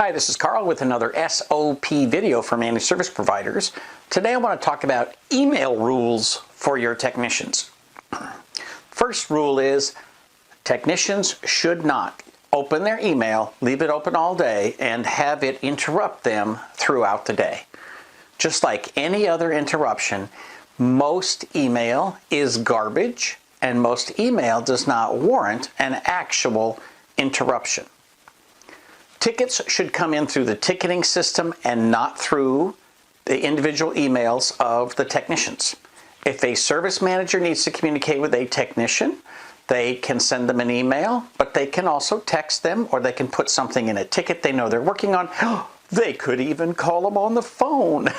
Hi, this is Carl with another SOP video for managed service providers. Today I want to talk about email rules for your technicians. First rule is technicians should not open their email, leave it open all day, and have it interrupt them throughout the day. Just like any other interruption, most email is garbage, and most email does not warrant an actual interruption. Tickets should come in through the ticketing system and not through the individual emails of the technicians. If a service manager needs to communicate with a technician, they can send them an email, but they can also text them, or they can put something in a ticket they know they're working on. They could even call them on the phone.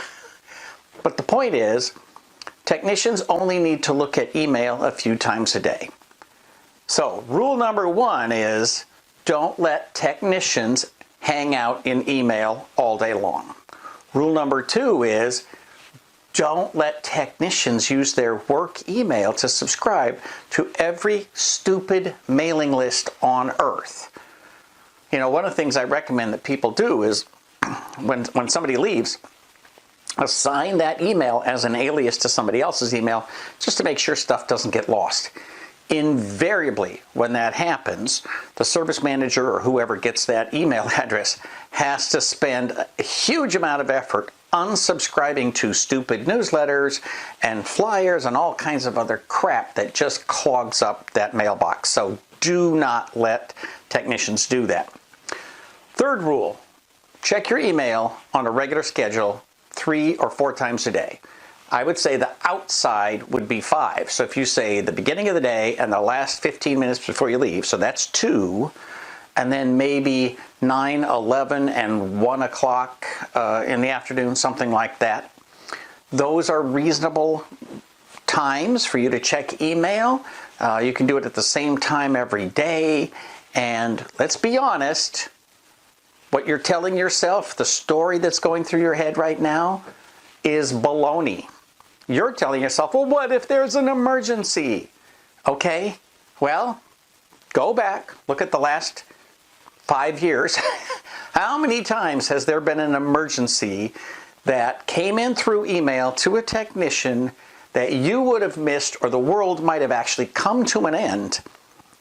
But the point is, technicians only need to look at email a few times a day. So rule number one is don't let technicians hang out in email all day long. Rule number two is don't let technicians use their work email to subscribe to every stupid mailing list on earth. You know, one of the things I recommend that people do is when somebody leaves, assign that email as an alias to somebody else's email just to make sure stuff doesn't get lost. Invariably, when that happens, the service manager or whoever gets that email address has to spend a huge amount of effort unsubscribing to stupid newsletters and flyers and all kinds of other crap that just clogs up that mailbox. So do not let technicians do that. Third rule, check your email on a regular schedule 3 or 4 times a day. I would say the outside would be 5. So if you say the beginning of the day and the last 15 minutes before you leave, so that's 2, and then maybe 9, 11, and 1 o'clock in the afternoon, something like that. Those are reasonable times for you to check email. You can do it at the same time every day. And let's be honest, what you're telling yourself, the story that's going through your head right now, is baloney. You're telling yourself, well, what if there's an emergency? Okay, well, go back, look at the last 5 years. How many times has there been an emergency that came in through email to a technician that you would have missed, or the world might have actually come to an end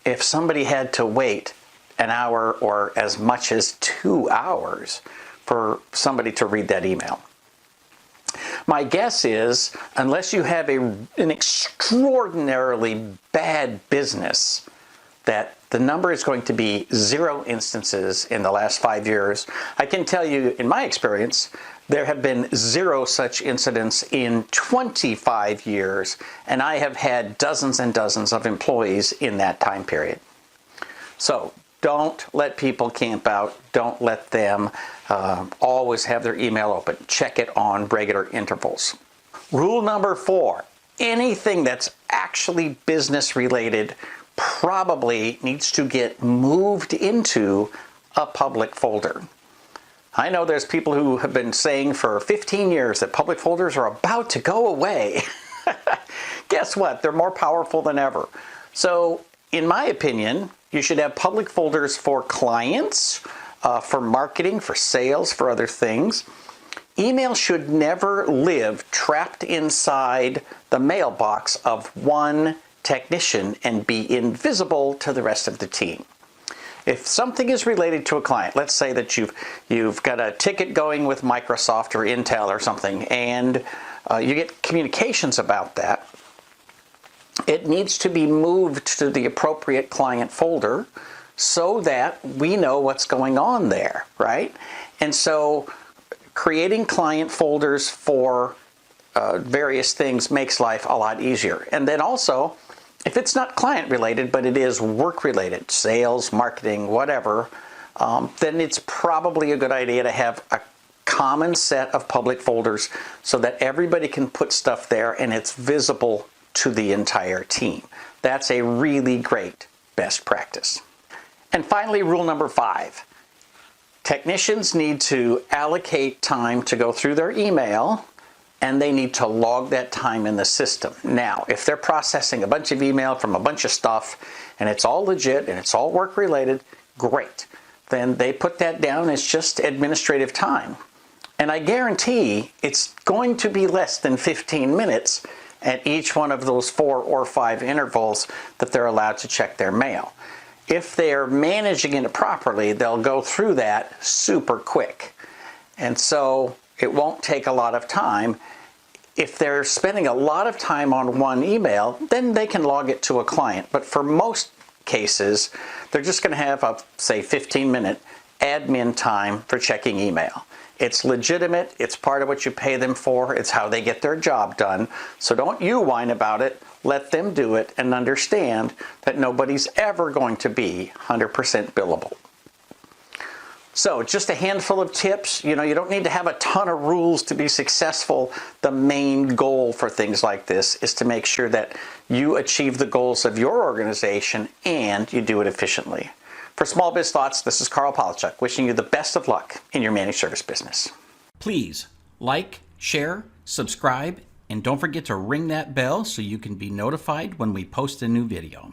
if somebody had to wait an hour or as much as 2 hours for somebody to read that email? My guess is, unless you have an extraordinarily bad business, that the number is going to be 0 instances in the last 5 years. I can tell you, in my experience, there have been 0 such incidents in 25 years, and I have had dozens and dozens of employees in that time period. So don't let people camp out. Don't let them always have their email open. Check it on regular intervals. Rule number 4, anything that's actually business related probably needs to get moved into a public folder. I know there's people who have been saying for 15 years that public folders are about to go away. Guess what? They're more powerful than ever. So, in my opinion, you should have public folders for clients, for marketing, for sales, for other things. Email should never live trapped inside the mailbox of one technician and be invisible to the rest of the team. If something is related to a client, let's say that you've got a ticket going with Microsoft or Intel or something, and you get communications about that, it needs to be moved to the appropriate client folder so that we know what's going on there, right? And so creating client folders for various things makes life a lot easier. And then also, if it's not client related, but it is work related, sales, marketing, whatever, then it's probably a good idea to have a common set of public folders so that everybody can put stuff there and it's visible to the entire team. That's a really great best practice. And finally, rule number 5. Technicians need to allocate time to go through their email, and they need to log that time in the system. Now, if they're processing a bunch of email from a bunch of stuff, and it's all legit and it's all work related, great. then they put that down as just administrative time. And I guarantee it's going to be less than 15 minutes at each one of those 4 or 5 intervals that they're allowed to check their mail. If they're managing it properly, they'll go through that super quick. And so it won't take a lot of time. If they're spending a lot of time on one email, then they can log it to a client. But for most cases, they're just going to have a, say, 15-minute admin time for checking email. It's legitimate. It's part of what you pay them for. It's how they get their job done. So don't you whine about it. Let them do it and understand that nobody's ever going to be 100% billable. So just a handful of tips. You don't need to have a ton of rules to be successful. The main goal for things like this is to make sure that you achieve the goals of your organization and you do it efficiently. For Small Biz Thoughts, this is Carl Palachuk, wishing you the best of luck in your managed service business. Please like, share, subscribe, and don't forget to ring that bell so you can be notified when we post a new video.